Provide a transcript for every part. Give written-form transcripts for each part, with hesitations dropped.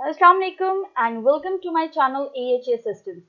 Assalamu alaikum and welcome to my channel AHA Systems.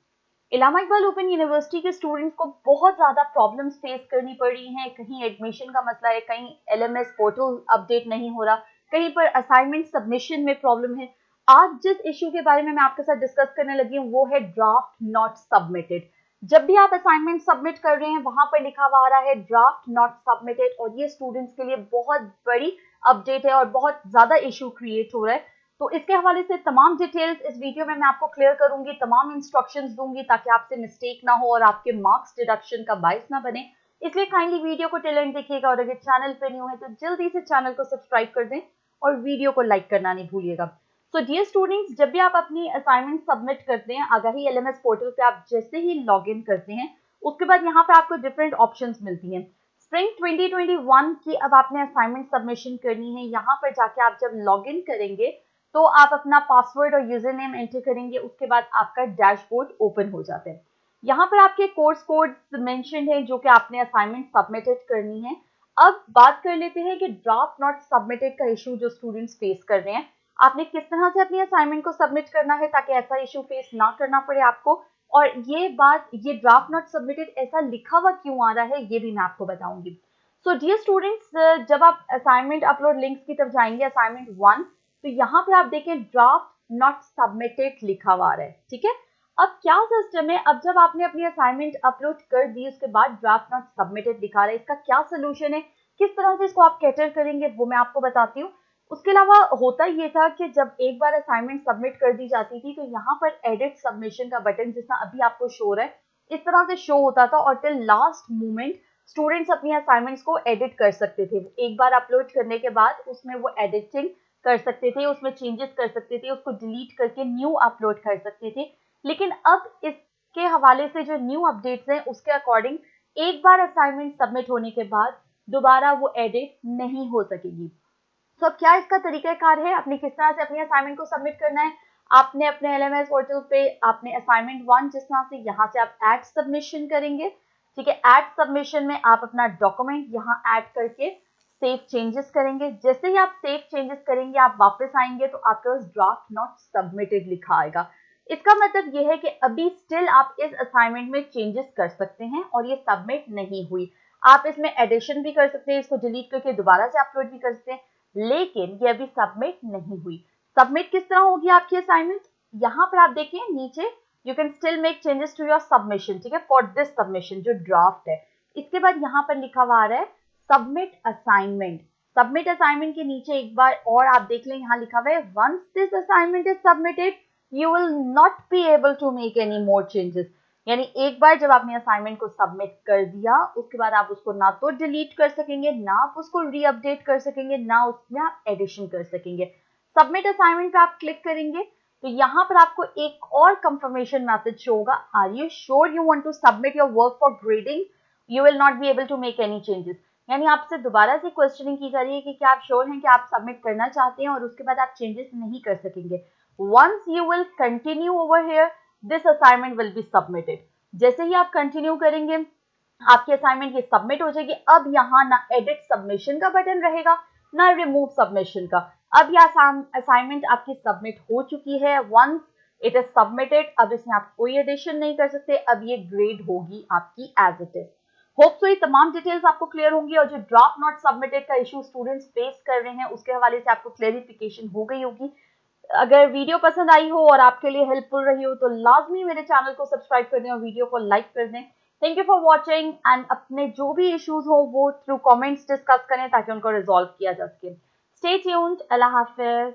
Allama Iqbal open university के स्टूडेंट्स को बहुत ज़्यादा प्रॉब्लम्स फेस करनी पड़ रही हैं। कहीं एडमिशन का मसला है, कहीं एलएमएस पोर्टल अपडेट नहीं हो रहा, कहीं पर असाइनमेंट सबमिशन में प्रॉब्लम है। आज जिस इशू के बारे में मैं आपके साथ डिस्कस करने लगी हूँ वो है ड्राफ्ट नॉट सबमिटेड। जब भी आप असाइनमेंट सबमिट कर रहे हैं वहां पर लिखा हुआ आ रहा है ड्राफ्ट नॉट सबमिटेड, और ये स्टूडेंट्स के लिए बहुत बड़ी अपडेट है और बहुत ज़्यादा इशू क्रिएट हो रहा है। तो इसके हवाले से तमाम डिटेल्स इस वीडियो में मैं आपको क्लियर करूंगी, तमाम इंस्ट्रक्शंस दूंगी ताकि आपसे मिस्टेक ना हो और आपके मार्क्स डिडक्शन का बायस ना बने। इसलिए काइंडली वीडियो को टिल एंड देखिएगा, और अगर चैनल पे न्यू है तो जल्दी से चैनल को सब्सक्राइब कर दें और वीडियो को लाइक करना नहीं भूलिएगा। सो डियर स्टूडेंट्स, जब भी आप अपनी असाइनमेंट सबमिट करते हैं आगाही एलएमएस पोर्टल पे आप जैसे ही लॉग इन करते हैं उसके बाद यहाँ पे आपको डिफरेंट ऑप्शंस मिलती हैं। स्प्रिंग 2021 की अब आपने असाइनमेंट सबमिशन करनी है। यहाँ पर जाके आप जब लॉग इन करेंगे तो आप अपना पासवर्ड और यूजर नेम एंटर करेंगे, उसके बाद आपका डैशबोर्ड ओपन हो जाता है। यहाँ पर आपके कोर्स कोड मेंशन है जो कि आपने असाइनमेंट सबमिटेड करनी है। अब बात कर लेते हैं कि ड्राफ्ट नॉट सबमिटेड का इशू जो स्टूडेंट्स फेस कर रहे हैं, आपने किस तरह से अपनी असाइनमेंट को सबमिट करना है ताकि ऐसा इशू फेस ना करना पड़े आपको। और ये ड्राफ्ट नॉट सबमिटेड ऐसा लिखा हुआ क्यों आ रहा है ये भी मैं आपको बताऊंगी। सो डियर स्टूडेंट्स, जब आप असाइनमेंट अपलोड लिंक्स की तरफ जाएंगे, असाइनमेंट 1, तो यहाँ पे आप देखें ड्राफ्ट नॉट सबमिटेड लिखा हुआ है। ठीक है, अब क्या सिस्टम है, अब जब आपने अपनी असाइनमेंट अपलोड कर दी उसके बाद ड्राफ्ट नॉट सबमिटेड लिखा रहा है, इसका क्या सोल्यूशन है, किस तरह से इसको आप कैटर करेंगे वो मैं आपको बताती हूँ। उसके अलावा होता ये था कि जब एक बार असाइनमेंट सबमिट कर दी जाती थी तो यहाँ पर एडिट सबमिशन का बटन, जिसना अभी आपको शो रहा है, इस तरह से शो होता था और टिल लास्ट मोमेंट स्टूडेंट्स अपनी असाइनमेंट्स को एडिट कर सकते थे। एक बार अपलोड करने के बाद उसमें वो एडिटिंग कर सकते थे, उसमें चेंजेस कर सकते थे, उसको डिलीट करके न्यू अपलोड कर सकते थे। लेकिन अब इसके हवाले से जो न्यू अपडेट्स हैं उसके अकॉर्डिंग एक बार असाइनमेंट सबमिट होने के बाद दोबारा वो एडिट नहीं हो सकेगी। तो अब क्या इसका तरीकाकार है, आपने किस तरह से अपनी असाइनमेंट को सबमिट करना है। आपने अपने एलएमएस पोर्टल पे आपने असाइनमेंट 1 जिस तरह से यहाँ से आप ऐड सबमिशन करेंगे। ठीक है, ऐड सबमिशन में आप अपना डॉक्यूमेंट यहाँ ऐड करके सेव चेंजेस करेंगे। जैसे ही आप सेव चेंजेस करेंगे आप वापस आएंगे तो आपके पास ड्राफ्ट नॉट सबमिटेड लिखा आएगा। इसका मतलब यह है कि अभी स्टिल आप इस असाइनमेंट में चेंजेस कर सकते हैं और ये सबमिट नहीं हुई। आप इसमें एडिशन भी कर सकते हैं, इसको डिलीट करके दोबारा से अपलोड भी कर सकते हैं, लेकिन ये अभी सबमिट नहीं हुई। सबमिट किस तरह होगी आपकी असाइनमेंट, यहाँ पर आप देखें नीचे, you can still make changes to your submission. ठीक है, फॉर दिस सबमिशन जो ड्राफ्ट है, इसके बाद यहाँ पर लिखा हुआ आ रहा है सबमिट असाइनमेंट। सबमिट असाइनमेंट के नीचे एक बार और आप देख लें, यहाँ लिखा हुआ है once this assignment is submitted you will not be able to make any more changes. यानी एक बार जब आपने असाइनमेंट को सबमिट कर दिया उसके बाद आप उसको ना तो डिलीट कर सकेंगे, ना आप उसको रीअपडेट कर सकेंगे, ना उसमें आप एडिशन कर सकेंगे। सबमिट असाइनमेंट पे आप क्लिक करेंगे तो यहाँ पर आपको एक और कंफर्मेशन मैसेज शो होगा, are you sure you want to submit your work for grading, you will not be able to make any changes. यानी आपसे दोबारा से क्वेश्चनिंग की जा रही है कि क्या आप श्योर हैं कि आप सबमिट करना चाहते हैं और उसके बाद आप चेंजेस नहीं कर सकेंगे। Once you will continue over here this assignment will be submitted. जैसे ही आप कंटिन्यू करेंगे आपकी असाइनमेंट ये सबमिट हो जाएगी। अब यहाँ ना एडिट सबमिशन का बटन रहेगा ना रिमूव सबमिशन का। अब यह असाइनमेंट आपकी सबमिट हो चुकी है। वंस इट इज सबमिटेड, अब इसमें आप कोई एडिशन नहीं कर सकते, अब ये ग्रेड होगी आपकी as it is. Hope so ये तमाम डिटेल्स आपको क्लियर होंगी और जो ड्राफ्ट नॉट सबमिटेड का इशू स्टूडेंट्स फेस कर रहे हैं उसके हवाले से आपको क्लेरिफिकेशन हो गई होगी। अगर वीडियो पसंद आई हो और आपके लिए हेल्पफुल रही हो तो लाजमी मेरे चैनल को सब्सक्राइब कर दें और वीडियो को लाइक कर दें। Thank you for watching and अपने जो भी इश्यूज हो वो थ्रू कमेंट्स डिस्कस करें ताकि उनको रिजॉल्व किया जा सके। स्टे ट्यून्ड, अल्लाह हाफिज।